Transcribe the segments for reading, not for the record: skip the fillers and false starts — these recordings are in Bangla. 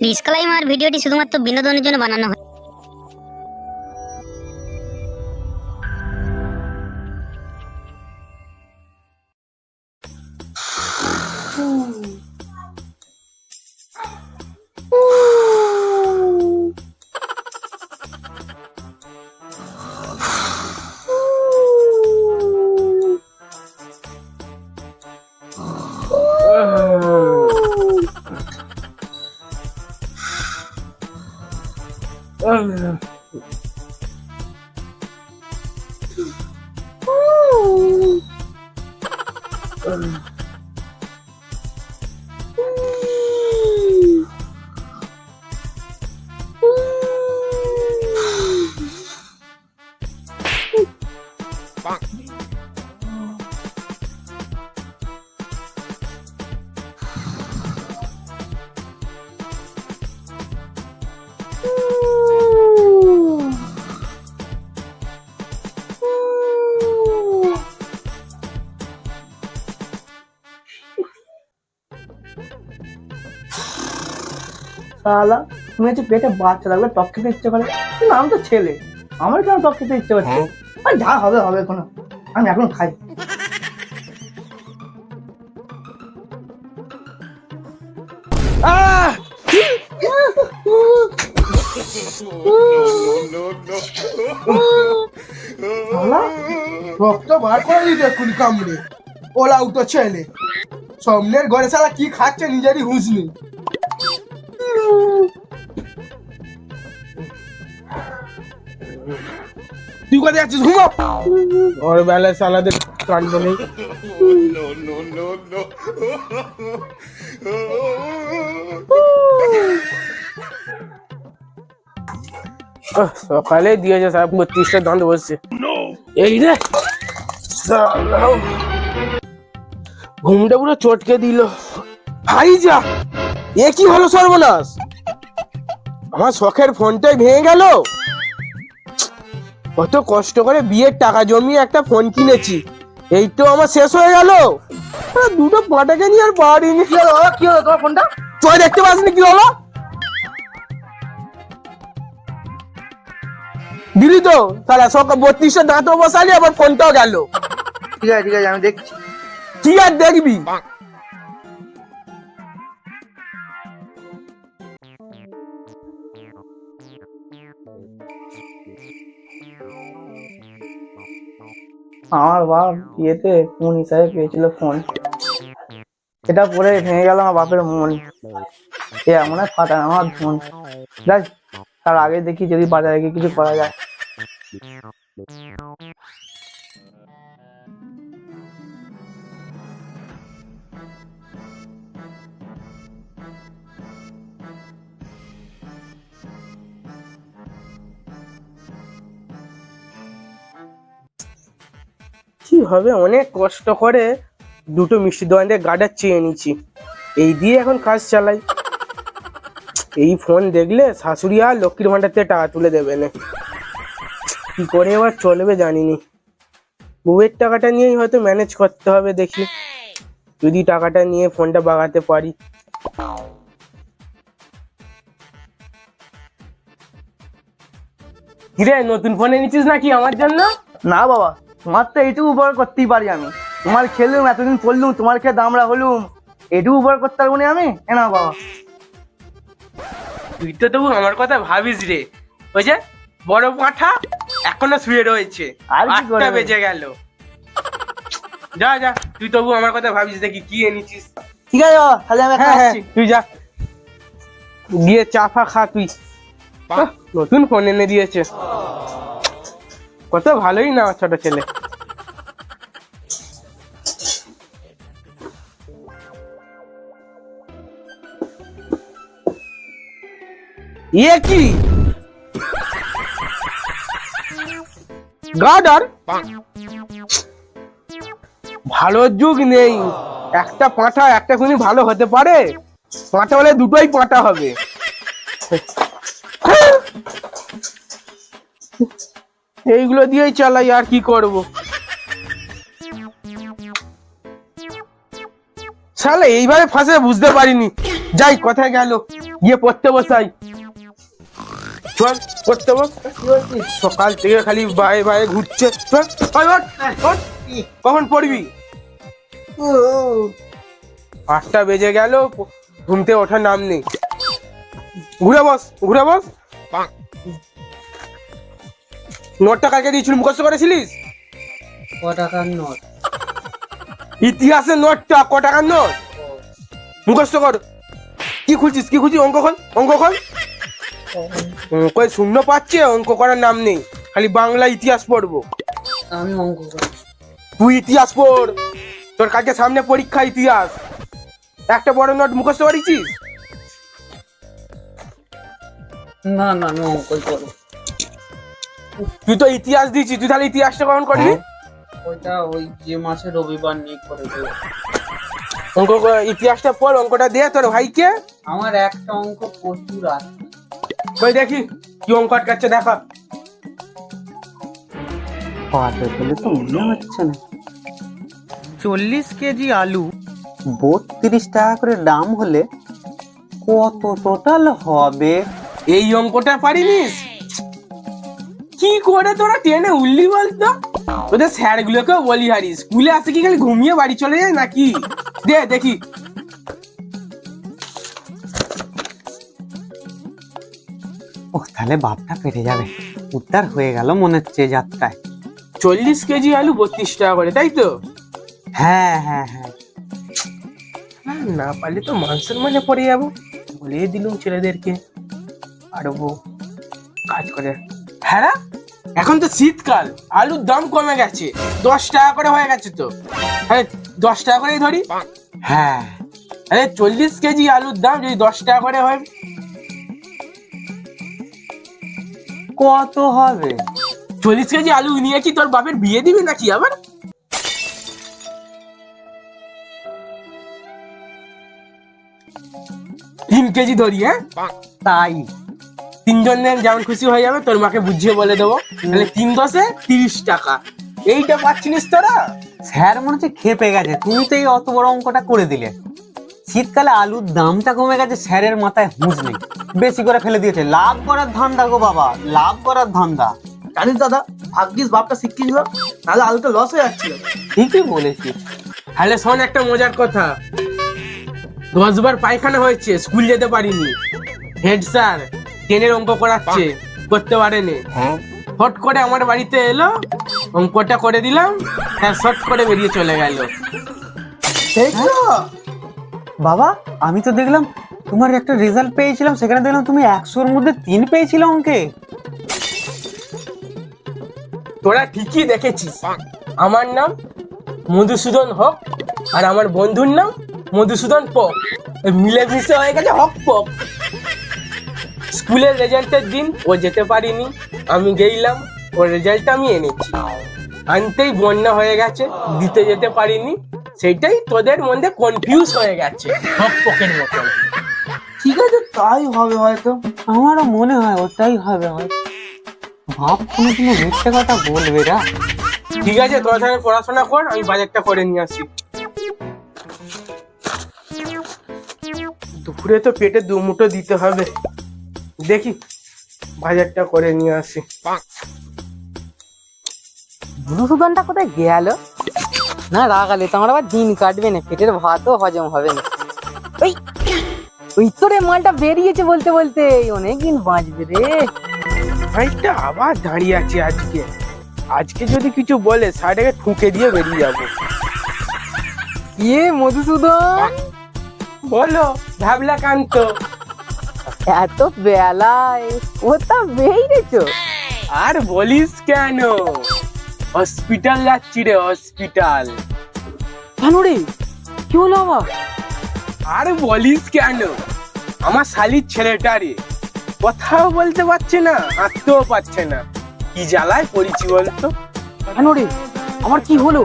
ডিসক্লেইমার, ভিডিওটি শুধুমাত্র বিনোদনের জন্য বানানো হয়। শালা তুমি হচ্ছে পেটে বাচ্চা লাগবে টক খেতে ইচ্ছে করে, কিন্তু আমি তো ছেলে, আমার কেন টক খেতে ইচ্ছে করছে? আর যা হবে হবে, কোনো আমি এখন খাই। রক্ত বার করে দিতে এক্ষুনি কামড়ে, ওলা উঠো ছেলে। সামনের ঘরে শালা কি খাচ্ছে নিজেরই হুঁশ নেই। তুই কোথায় যাচ্ছিস? ঘুমো। ওর বেলায় শালাদের কাণ্ড নেই। সকালে দিয়েছে সাহেব 32টা দাঁত বসছে। এই রে ঘুমটা পুরো চটকে দিল। ভাই যা, এ কি হলো সর্বনাশ! আমার শখের ফোনটাই ভেঙে গেল। কত কষ্ট করে বিয়ের টাকা জমিয়ে একটা ফোন কিনেছি, এই তো আমার শেষ হয়ে গেল। দুটো পাটাকে নিয়ে আর পারিনি। কি হলো তোমার ফোনটা? তুই দেখতে পাসনি কি হলো? দিলি তো তাহলে সকাল 32টা দাঁতও বসালি, আবার ফোনটাও গেল। ঠিক আছে ঠিক আছে, আমি দেখছি। কি আর দেখবি? আমার বাপ বিয়েতে ফোন হিসাবে পেয়েছিল ফোন, এটা পরে ভেঙে গেল আমার বাপের মন। এ এমন এক ফাটা আমার ফোন। যাই, তার আগে দেখি যদি বাজারে গিয়ে কিছু করা যায়। কি হবে, অনেক কষ্ট করে দুটো মিষ্টি দোকান থেকে গার্ডার চেয়ে নিচ্ছি, এই দিয়ে এখন কাজ চালাই। এই ফোন দেখলে শাশুড়ি আর লক্ষ্মীর ভান্ডার থেকে টাকা তুলে দেবে না। কি করে এবার চলবে জানিনি। বউয়ের টাকাটা নিয়েই হয়তো ম্যানেজ করতে হবে, দেখি যদি টাকাটা নিয়ে ফোনটা বাগাতে পারি। কিরে, নতুন ফোন এনেছিস নাকি আমার জন্য? না বাবা, তোমার তো এইটুকু উপকার করতেই পারি আমি। তোমার খেলুম, এতদিন পড়লুম, তোমার খেয়ে দামড়া হলুম, এইটুকু উপকার করতে পারবো না আমি? না বাবা। তুই তো তবু আমার কথা ভাবিস রে। ওই যে বড় পাঁঠা এখনো শুয়ে রয়েছে, আর কি 8টা করবে? বেজে গেল। যা যা, তুই তবু আমার কথা ভাবিস, দেখি কি এনেছিস। ঠিক আছে বাবা, তাহলে আমি এখন হ্যাঁ হ্যাঁ, আসছি। তুই যা, গিয়ে চা ফা খা তুই। নতুন ফোন এনে দিয়েছে, কত ভালোই না ছোট ছেলে। ইয়ে কি গার্ডার? ভালো যুগ নেই, একটা পাঁঠা একটা খুনি ভালো হতে পারে? পাঁঠা হলে দুটোই পাঁঠা হবে। এইগুলো দিয়েই চালাই, আর কি করব। শালা এইভাবে ফাঁসে বুঝতে পারিনি। যাই, কোথায় গেল? গিয়ে পড়তে বসাই। চল পড়তে বস। সকাল থেকে খালি বায়ে বায়ে ঘুরছে। চল ওই ওঠ, ওঠ। কখন পড়বি? 8টা বেজে গেল, ঘুমতে ওঠার নাম নেই। ঘুরে বস, ঘুরে বস। নোটটা কালকে দিয়েছিল, মুখস্থ করেছিলিস? ক টাকার নোট? ইতিহাসের নোটটা, ক টাকার নোট মুখস্থ কর। কি খুঁজছিস, কি খুঁজছিস? অঙ্ক খোল, অঙ্ক খোল। কই শূন্য পাচ্ছে, অঙ্ক করার নাম নেই, খালি বাংলা ইতিহাস পড়বো। আমি অঙ্ক করছি। তুই ইতিহাস পড়, তোর কালকে সামনে পরীক্ষা ইতিহাস। একটা বড় নোট মুখস্থ করেছিস? না না, আমি অঙ্কই করবো। তুই তো ইতিহাস দিয়েছিস, তুই তাহলে ইতিহাসটা কখন করবি? ওইটা ওই যে মাসে রবিবার নিয়ে করে দেবো। অঙ্ক ইতিহাসটা পড়, অঙ্কটা দে তোর ভাইকে। আমার একটা অঙ্ক প্রচুর আছে। কই দেখি কি অঙ্ক আটকাচ্ছে, দেখা। পাবে বলে তো মনে হচ্ছে না। 40 কেজি আলু 32 টাকা করে দাম হলে কত টোটাল হবে? এই অঙ্কটা পারিনিস? কি করে তোরা টেনে উঠলি বলতো? তোদের স্যার গুলোকেও বলি হারি, স্কুলে আসে কি খালি ঘুমিয়ে বাড়ি চলে যায় নাকি? দে দেখি। ও তাহলে বাপটা পেরে যাবে, উদ্ধার হয়ে গেল মনে হচ্ছে যাত্রায়। 40 কেজি আলু 32 টাকা করে, তাই তো? হ্যাঁ হ্যাঁ হ্যাঁ। না পারলে তো মাংসের মানে পড়ে যাবো, বলিয়ে দিলুম ছেলেদেরকে পারবো কাজ করে। হ্যাঁ, এখন তো শীতকাল, আলুর দাম কমে গেছে, 10 টাকা করে হয়ে গেছে তো। হ্যাঁ 10 টাকা করেই ধরি। হ্যাঁ আরে 40 কেজি আলুর দাম যদি 10 টাকা করে হয়, কত হবে? 40 কেজি আলু নিয়ে কি তোর বাপের বিয়ে দিবি নাকি আবার? তিন কেজি ধরি। হ্যাঁ তাই 3 জনের যেমন খুশি হয়ে যাবে, তোর মাকে বুঝিয়ে বলে দেবো। তাহলে 3 10 30 টাকা। এইটা পাচ্ছিস তোরা? স্যার মনে হচ্ছে খেপে গেছে, তুমি তো এই অত বড় অঙ্কটা করে দিলে। শীতকালে আলুর দামটা কমে গেছে, স্যারের মাথায় হুঁশ নেই, বেশি করে ফেলে দিয়েছে। লাভ করার ধান্দা গো বাবা, লাভ করার ধান্দা। জানিস দাদা, ভাগ্যিস বাপটা শিখিয়েছিল, নাহলে আলুটা লস হয়ে যাচ্ছিল। ঠিকই বলেছিস। তাহলে শোন একটা মজার কথা। 10 বার পায়খানা হয়েছে, স্কুল যেতে পারিনি। হেড স্যার টেনের অঙ্ক করাচ্ছে, করতে পারেনি। হট করে আমার বাড়িতে এলো, অঙ্কটা করে দিলাম, হ্যাঁ শর্ট করে বেরিয়ে চলে গেল। বাবা আমি তো দেখলাম তোমার একটা রেজাল্ট পেয়েছিলাম, সেখানে দেখলাম তুমি 100-র মধ্যে 3 পেয়েছিলে অঙ্কে। তোরা ঠিকই দেখেছিস, আমার নাম মধুসূদন হক আর আমার বন্ধুর নাম মধুসূদন পক, মিলেমিশে হয়ে গেছে হক পক। স্কুলের রেজাল্টের দিন ও যেতে পারিনি, আমি গেইলাম, ওর রেজাল্টটা আমি এনেছি। আনতেই বন্যা হয়ে গেছে, দিতে যেতে পারিনি, সেটাই তোদের মধ্যে কনফিউজ হয়ে গেছে হক পকের মতন। ঠিক আছে, তাই হবে হয়তো। আমারও মনে হয় ওটাই হবে হয়তো। ভাব কোনো মিথ্যে কথা বলবে না। ঠিক আছে, তোরা তাহলে পড়াশোনা কর, আমি বাজারটা করে নিয়ে আসি। দুপুরে তো পেটে 2 মুঠো দিতে হবে, দেখি বাজারটা করে নিয়ে আসি। মধুসূদনটা কোথায় গেল? না রাগালে তো আমার আবার দিন কাটবে না, পেটের ভাতও হজম হবে না। ওই ওই তোরে মালটা বেরিয়েছে বলতে বলতে, অনেকদিন বাঁচবে রে। ভাইটা আবার দাঁড়িয়ে আছে আজকে, আজকে যদি কিছু বলে সাইডে ঠুকে দিয়ে বেরিয়ে যাবো। ইয়ে মধুসূদন, বলো ভাবলা কান্ত। এত বেলায় কোথা বেরিয়েছো? আর বলিস কেন, হসপিটাল যাচ্ছি রে, হসপিটাল। কেন রে, কি হলো আবার? আর বলিস কেন, আমার শালির ছেলেটা রে, কথাও বলতে পারছে না, হাঁটতেও পারছে না, কি জ্বালায় পড়েছি বলতো। কেন রে, আমার কি হলো?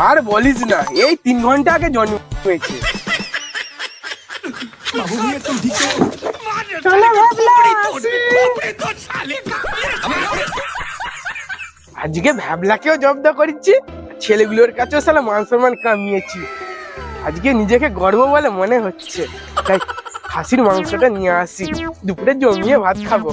আর বলিস না, এই 3 ঘন্টা আগে জন্ম হয়েছে। আজকে ভ্যাবলাকেও জব্দ করেছি, ছেলেগুলোর কাছেও সালা মান সম্মান কামিয়েছি। আজকে নিজেকে গর্ব বলে মনে হচ্ছে, তাই খাসির মাংসটা নিয়ে আসি, দুপুরে জমিয়ে ভাত খাবো।